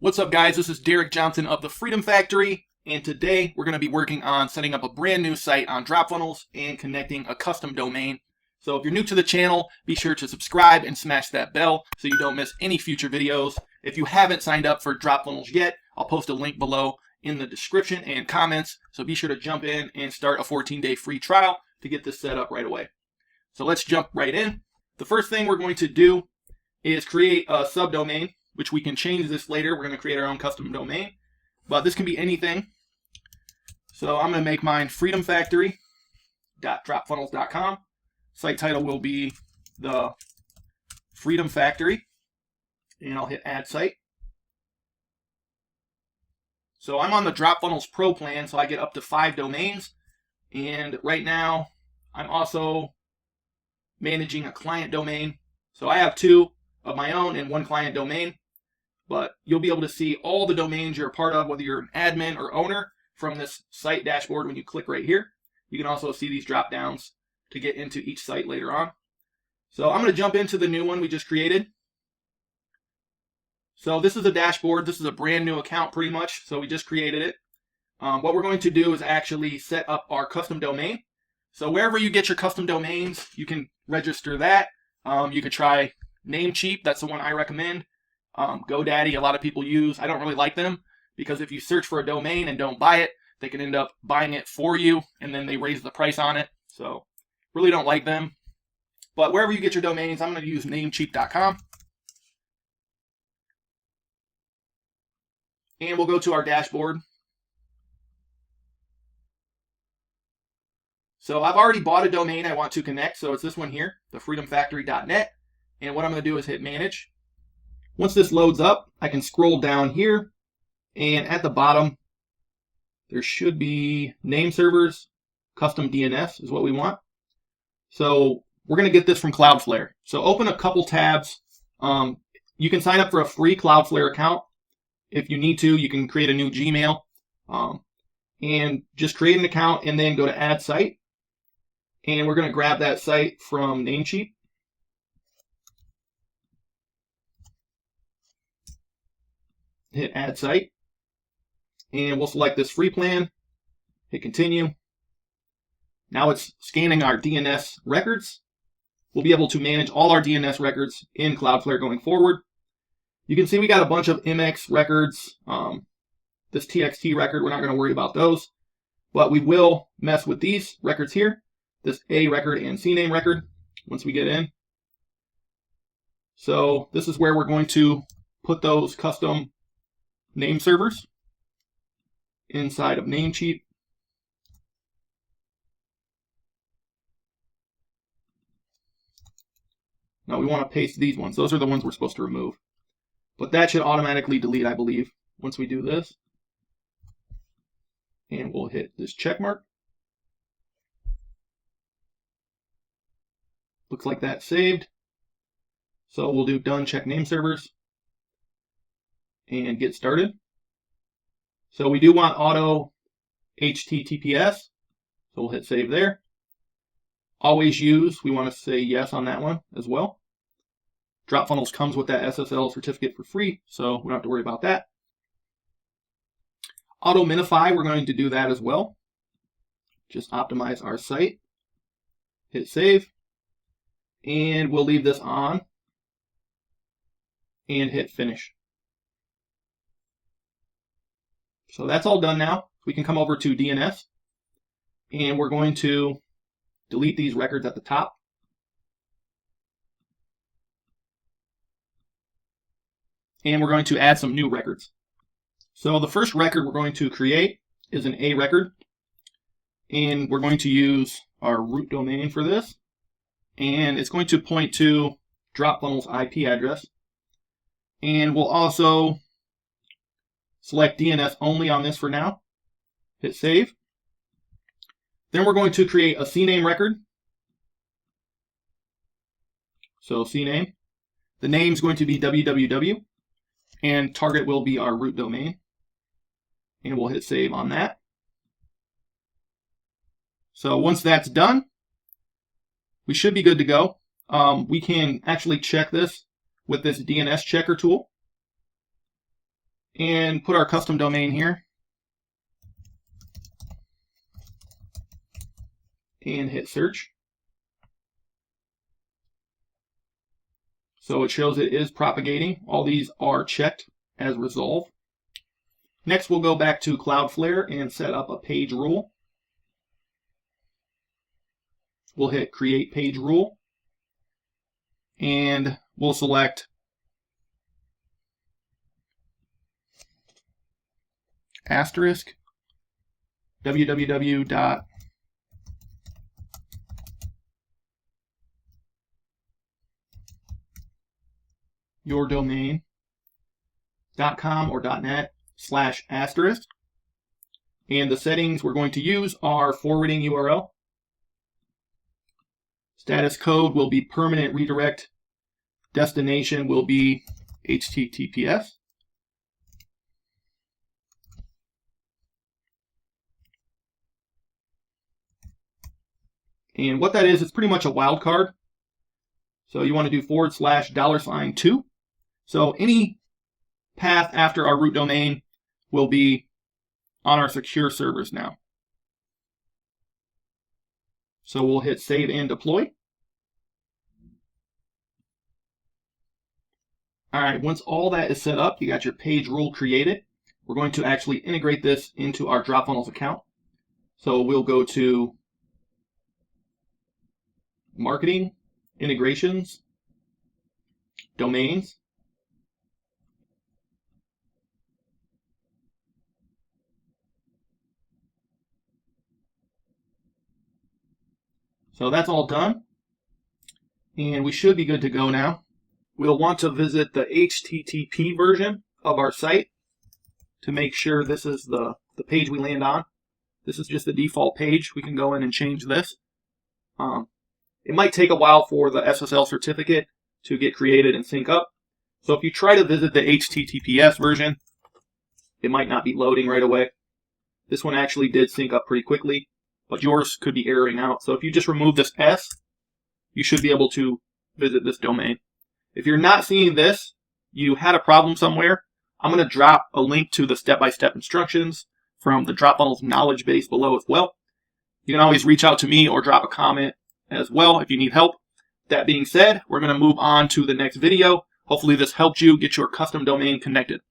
What's up, guys? This is Derek Johnson of the Freedom Factory, and today we're going to be working on setting up a brand new site on DropFunnels and connecting a custom domain. So if you're new to the channel, be sure to subscribe and smash that bell so you don't miss any future videos. If you haven't signed up for DropFunnels yet, I'll post a link below in the description and comments, so be sure to jump in and start a 14-day free trial to get this set up right away. So let's jump right in. The first thing we're going to do is create a subdomain, which we can change this later. We're going to create our own custom domain, but this can be anything. So I'm going to make mine freedomfactory.dropfunnels.com. Site title will be the Freedom Factory, and I'll hit Add Site. So I'm on the DropFunnels Pro plan, so I get up to 5 domains, and right now I'm also managing a client domain. So I have 2 of my own and 1 client domain, but you'll be able to see all the domains you're a part of, whether you're an admin or owner, from this site dashboard when you click right here. You can also see these drop downs to get into each site later on. So I'm going to jump into the new one we just created. So this is a dashboard. This is a brand new account pretty much, so we just created it. What we're going to do is actually set up our custom domain. So wherever you get your custom domains, you can register that. You could try Namecheap. That's the one I recommend. GoDaddy, a lot of people use. I don't really like them because if you search for a domain and don't buy it, they can end up buying it for you and then they raise the price on it. So really don't like them. But wherever you get your domains, I'm going to use Namecheap.com. And we'll go to our dashboard. So I've already bought a domain I want to connect. So it's this one here, thefreedomfactory.net. And what I'm going to do is hit Manage. Once this loads up, I can scroll down here, and at the bottom, there should be name servers, custom DNS is what we want. So we're going to get this from Cloudflare. So open a couple tabs. You can sign up for a free Cloudflare account. If you need to, you can create a new Gmail and just create an account and then go to Add Site. And we're going to grab that site from Namecheap. Hit Add Site, and we'll select this free plan, hit Continue. Now it's scanning our DNS records. We'll be able to manage all our DNS records in Cloudflare going forward. You can see we got a bunch of MX records, this TXT record, we're not going to worry about those, but we will mess with these records here, this A record and CNAME record, once we get in. So this is where we're going to put those custom name servers inside of Namecheap. Now we want to paste these ones. Those are the ones we're supposed to remove. But that should automatically delete, I believe, once we do this. And we'll hit this check mark. Looks like that's saved. So we'll do Done Check Name Servers and get started. So we do want auto HTTPS, so we'll hit save there. Always use, we want to say yes on that one as well. DropFunnels comes with that SSL certificate for free, so we don't have to worry about that. Auto minify, we're going to do that as well. Just optimize our site. Hit save. And we'll leave this on and hit finish. So that's all done now. We can come over to DNS, and we're going to delete these records at the top. And we're going to add some new records. So the first record we're going to create is an A record, and we're going to use our root domain for this, and it's going to point to DropFunnels IP address. And we'll also select DNS only on this for now. Hit save. Then we're going to create a CNAME record. So CNAME. The name is going to be www, and target will be our root domain. And we'll hit save on that. So once that's done, we should be good to go. We can actually check this with this DNS checker tool. and put our custom domain here. And hit search. So it shows it is propagating. All these are checked as resolve. Next, we'll go back to Cloudflare and set up a page rule. We'll hit create page rule. And we'll select asterisk www.yourdomain.com or .net/*. And the settings we're going to use are forwarding URL. Status code will be permanent redirect. Destination will be HTTPS. And what that is, it's pretty much a wildcard. So you want to do /$2. So any path after our root domain will be on our secure servers now. So we'll hit save and deploy. All right, once all that is set up, you got your page rule created. We're going to actually integrate this into our DropFunnels account. So we'll go to Marketing, Integrations, Domains. So that's all done. And we should be good to go now. We'll want to visit the HTTP version of our site to make sure this is the page we land on. This is just the default page. We can go in and change this. It might take a while for the SSL certificate to get created and sync up. So if you try to visit the HTTPS version, it might not be loading right away. This one actually did sync up pretty quickly, but yours could be erroring out. So if you just remove this S, you should be able to visit this domain. If you're not seeing this, you had a problem somewhere, I'm going to drop a link to the step-by-step instructions from the DropFunnels knowledge base below as well. You can always reach out to me or drop a comment as well if you need help. That being said, we're going to move on to the next video. Hopefully this helped you get your custom domain connected.